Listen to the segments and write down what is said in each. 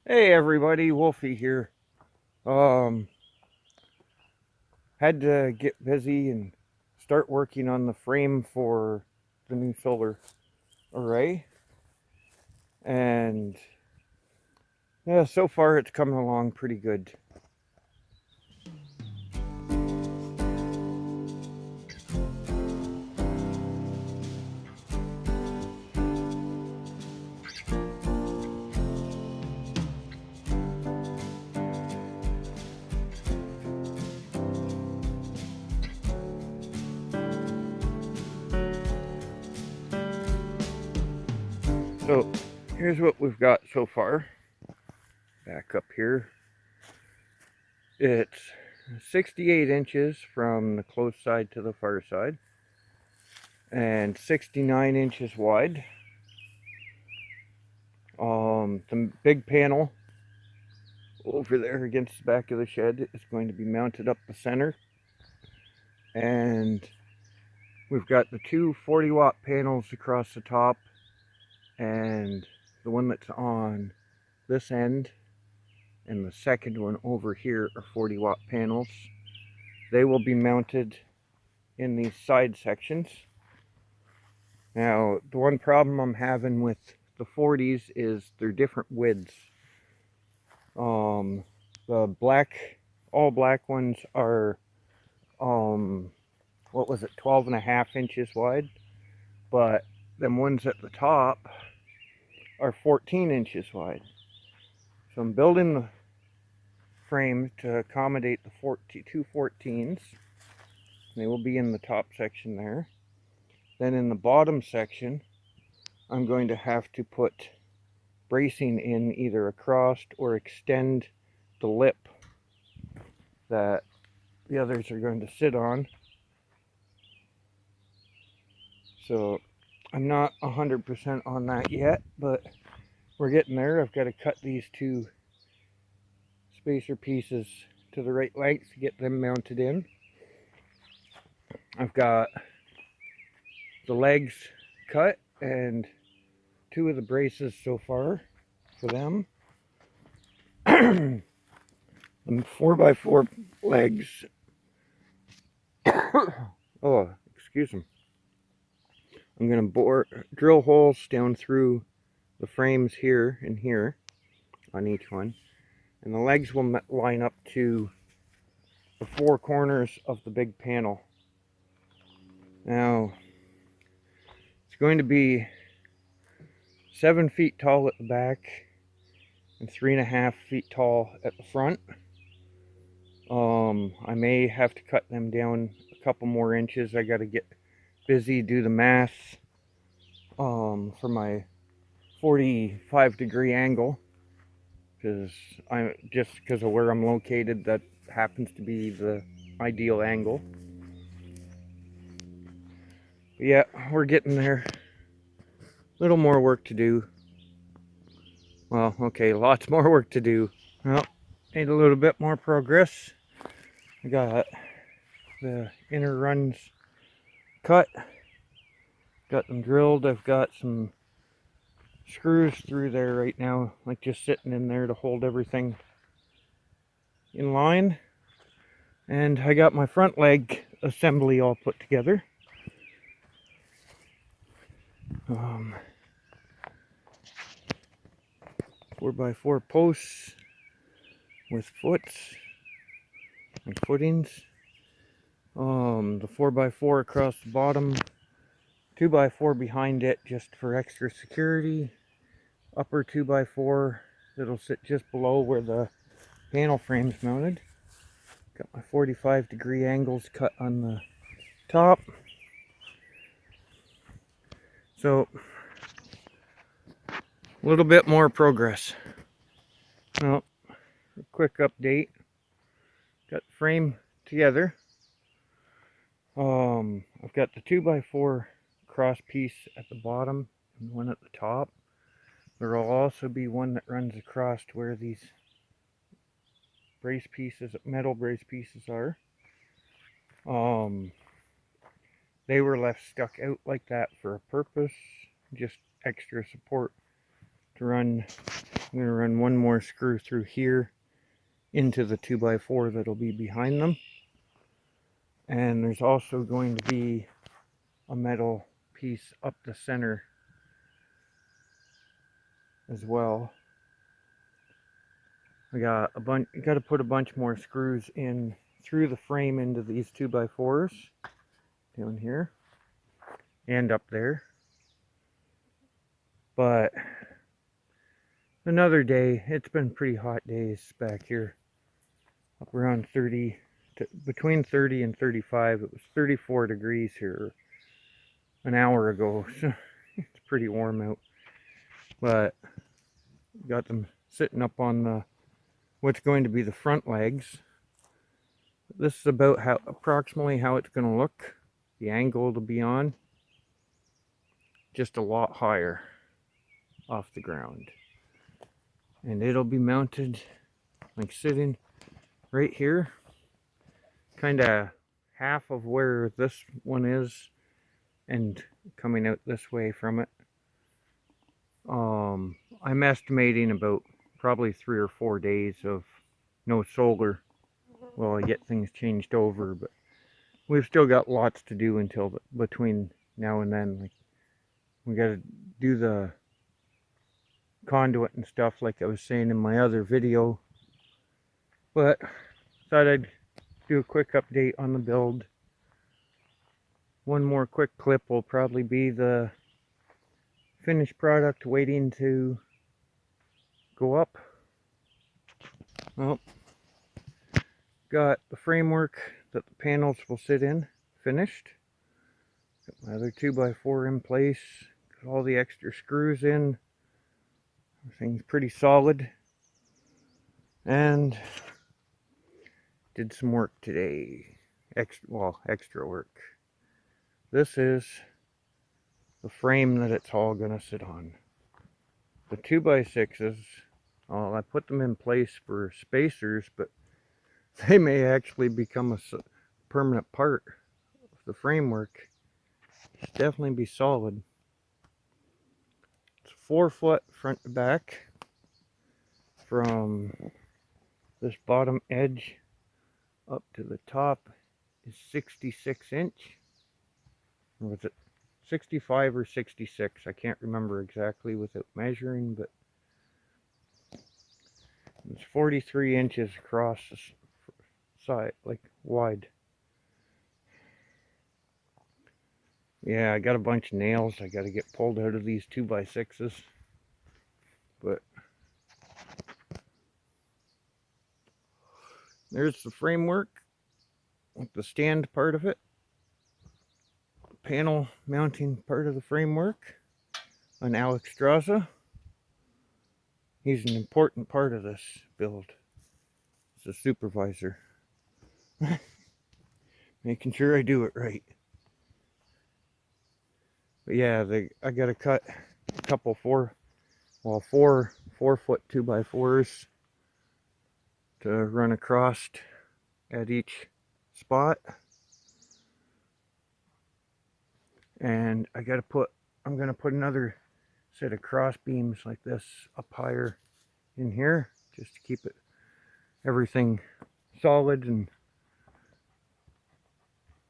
Hey everybody, Wolfie here. Um, had to get busy and start working on the frame for the new solar array. And yeah, so far it's coming along pretty good. So here's what we've got so far. Back up here. It's 68 inches from the close side to the far side and 69 inches wide. The big panel over there against the back of the shed is going to be mounted up the center, and we've got the two 40-watt panels across the top, and the one that's on this end and the second one over here are 40-watt panels. They will be mounted in these side sections. Now, the one problem I'm having with the 40s is they're different widths. The all black ones are, what was it, 12.5 inches wide, but them ones at the top are 14 inches wide. So I'm building the frame to accommodate the two 14s. They will be in the top section there. Then in the bottom section, I'm going to have to put bracing in either across or extend the lip that the others are going to sit on. So I'm not 100% on that yet, but we're getting there. I've got to cut these two spacer pieces to the right length to get them mounted in. I've got the legs cut and two of the braces so far for them. The 4x4 legs. Oh, excuse me. I'm going to drill holes down through the frames here and here on each one, and the legs will line up to the four corners of the big panel. Now, it's going to be 7 feet tall at the back and 3.5 feet tall at the front. I may have to cut them down a couple more inches. I got to get busy, do the math for my 45-degree angle, because because of where I'm located, that happens to be the ideal angle. But yeah, we're getting there. A little more work to do. Well, okay, lots more work to do. Well, need a little bit more progress. I got the inner runs cut, got them drilled. I've got some screws through there right now, like just sitting in there to hold everything in line. And I got my front leg assembly all put together. 4x4 posts with foots and footings. The 4x4 across the bottom, 2x4 behind it just for extra security. Upper 2x4 that'll sit just below where the panel frame's mounted. Got my 45-degree angles cut on the top. So, a little bit more progress. Well, a quick update. Got the frame together. I've got the 2x4 cross piece at the bottom and one at the top. There will also be one that runs across to where these brace pieces, metal brace pieces are. They were left stuck out like that for a purpose, just extra support to run. I'm going to run one more screw through here into the 2x4 that'll be behind them. And there's also going to be a metal piece up the center as well. I got to put a bunch more screws in through the frame into these 2x4s down here and up there. But another day. It's been pretty hot days back here, up around 30 to between 30 and 35. It was 34 degrees here an hour ago, so it's pretty warm out. But got them sitting up on the what's going to be the front legs. This is about approximately how it's going to look. The angle it'll be on, just a lot higher off the ground. And it'll be mounted like sitting right here, kind of half of where this one is and coming out this way from it. I'm estimating about probably 3 or 4 days of no solar while I get things changed over, but we've still got lots to do until between now and then. Like, we got to do the conduit and stuff like I was saying in my other video, but thought I'd do a quick update on the build. One more quick clip will probably be the finished product waiting to go up. Well, got the framework that the panels will sit in finished. Got my other 2x4 in place. Got all the extra screws in. Everything's pretty solid. And did some work today. Extra work. This is the frame that it's all going to sit on. The 2x6s, I put them in place for spacers, but they may actually become a permanent part of the framework. Should definitely be solid. It's 4 foot front to back from this bottom edge up to the top is 66 inch. Or was it 65 or 66? I can't remember exactly without measuring, but it's 43 inches across the side, like wide. Yeah, I got a bunch of nails I got to get pulled out of these 2x6s, but there's the framework with the stand part of it, panel mounting part of the framework on Alex Straza. He's an important part of this build. He's a supervisor. Making sure I do it right. But yeah, I gotta cut a couple four foot 2x4s to run across at each spot. And I'm gonna put another set of cross beams like this up higher in here, just to keep everything solid and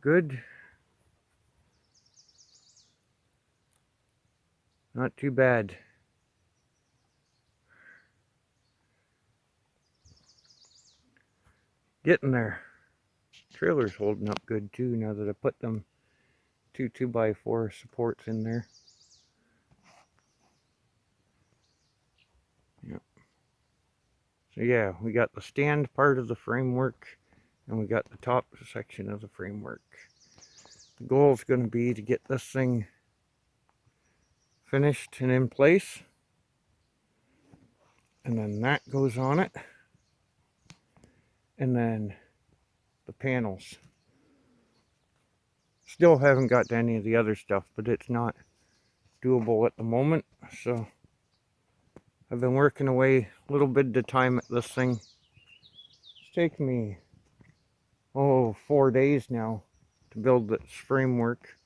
good. Not too bad. Getting there. Trailer's holding up good too now that I put them 2x4 supports in there. Yep. So yeah, we got the stand part of the framework and we got the top section of the framework. The goal is going to be to get this thing finished and in place, and then that goes on it, and then the panels. Still haven't got to any of the other stuff, but it's not doable at the moment, so I've been working away a little bit at a time at this thing. It's taken me 4 days now to build this framework.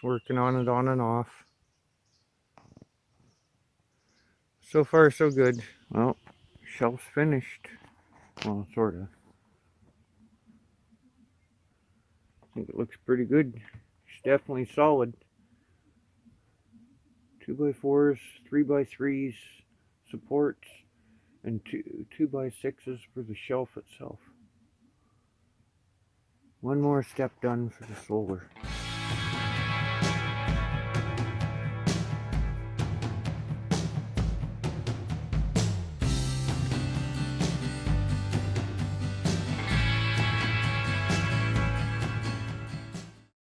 Just working on it on and off. So far, so good. Well, shelf's finished. Well, sort of. I think it looks pretty good. It's definitely solid. 2x4s, 3x3s, supports, and 2x6s for the shelf itself. One more step done for the solar.